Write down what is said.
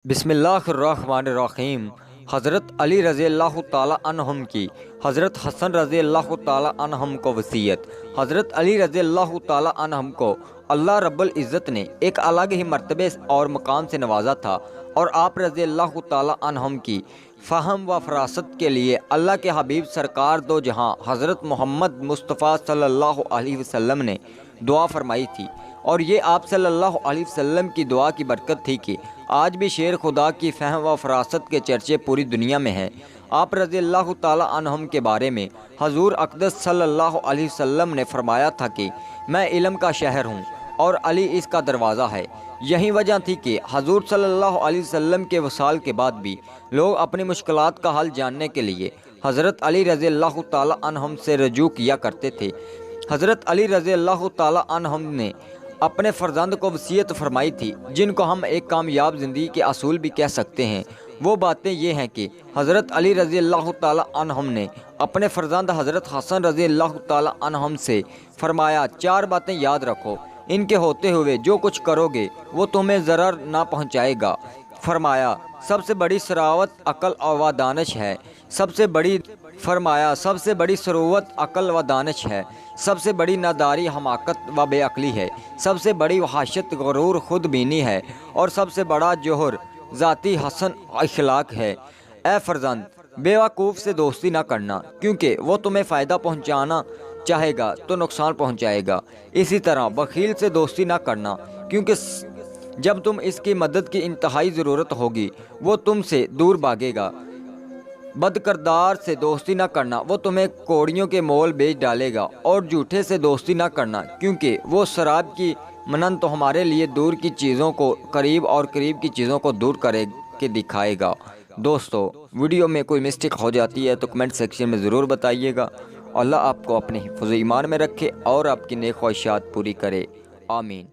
बिस्मिल्लाहिर्रहमानिर्रहीम। हज़रत अली रज़ी अल्लाह ताला अन्हुम की हज़रत हसन रज़ी अल्लाह ताला अन्हुम को वसीयत। हज़रत अली रज़ी अल्लाह ताला अन्हुम को अल्लाह रब्बुल इज़्ज़त ने एक अलग ही मर्तबे और मकाम से नवाजा था और आप रज़ी अल्लाह ताला अन्हुम की फ़हम व फरासत के लिए अल्लाह के हबीब सरकार दो जहां हज़रत मोहम्मद मुस्तफ़ा सल्लल्लाहु अलैहि वसल्लम ने दुआ फरमाई थी। और ये आप सल्लल्लाहु अलैहि वसल्लम की दुआ की बरकत थी कि आज भी शेर खुदा की फ़हम व फरासत के चर्चे पूरी दुनिया में हैं। आप रज़ी अल्लाह ताला अन्हुम के बारे में हजूर अक़दस सल्लल्लाहु अलैहि वसल्लम ने फरमाया था कि मैं इल्म का शहर हूँ और अली इसका दरवाज़ा है। यही वजह थी कि हजूर सल्लल्लाहु अलैहि वसल्लम के वसाल के बाद भी लोग अपनी मुश्किलात का हल जानने के लिए हज़रत अली रज़ी अल्लाह ताला अन्हुम से रजू किया करते थे। हज़रत अली रज़ी अल्लाह ताला अन्हुम ने अपने फ़र्जंद को वसीयत फरमाई थी, जिनको हम एक कामयाब ज़िंदगी के असूल भी कह सकते हैं। वो बातें ये हैं कि हज़रत अली रज़ी अल्लाह ताला अन्हुम ने अपने फ़र्जंद हज़रत हसन रज़ी अल्लाह ताला अन्हुम से फरमाया, चार बातें याद रखो, इनके होते हुए जो कुछ करोगे वो तुम्हें ज़रर ना पहुँचाएगा। फरमाया, सबसे बड़ी सरावत अक़ल व दानिश है। सबसे बड़ी सरूवत अक़ल व दानिश है। सबसे बड़ी नादारी हमाकत व बेअक्ली है। सबसे बड़ी वहाशत गरूर खुद बीनी है और सबसे बड़ा जोहर ज़ाती हसन अखलाक है। ए फर्जंद, बेवकूफ़ से दोस्ती ना करना, क्योंकि वो तुम्हें फ़ायदा पहुंचाना चाहेगा तो नुकसान पहुंचाएगा। इसी तरह बखील से दोस्ती ना करना, क्योंकि जब तुम इसकी मदद की इंतहाई ज़रूरत होगी वो तुमसे दूर भागेगा। बदकरदार से दोस्ती ना करना, वो तुम्हें कौड़ियों के मोल बेच डालेगा। और झूठे से दोस्ती ना करना, क्योंकि वो शराब की मनन तो हमारे लिए दूर की चीज़ों को करीब और करीब की चीज़ों को दूर करे के दिखाएगा। दोस्तों, वीडियो में कोई मिस्टेक हो जाती है तो कमेंट सेक्शन में ज़रूर बताइएगा। अल्लाह आपको अपने हिफ्ज़ ईमान में रखे और आपकी नेक ख्वाहिशात पूरी करे। आमीन।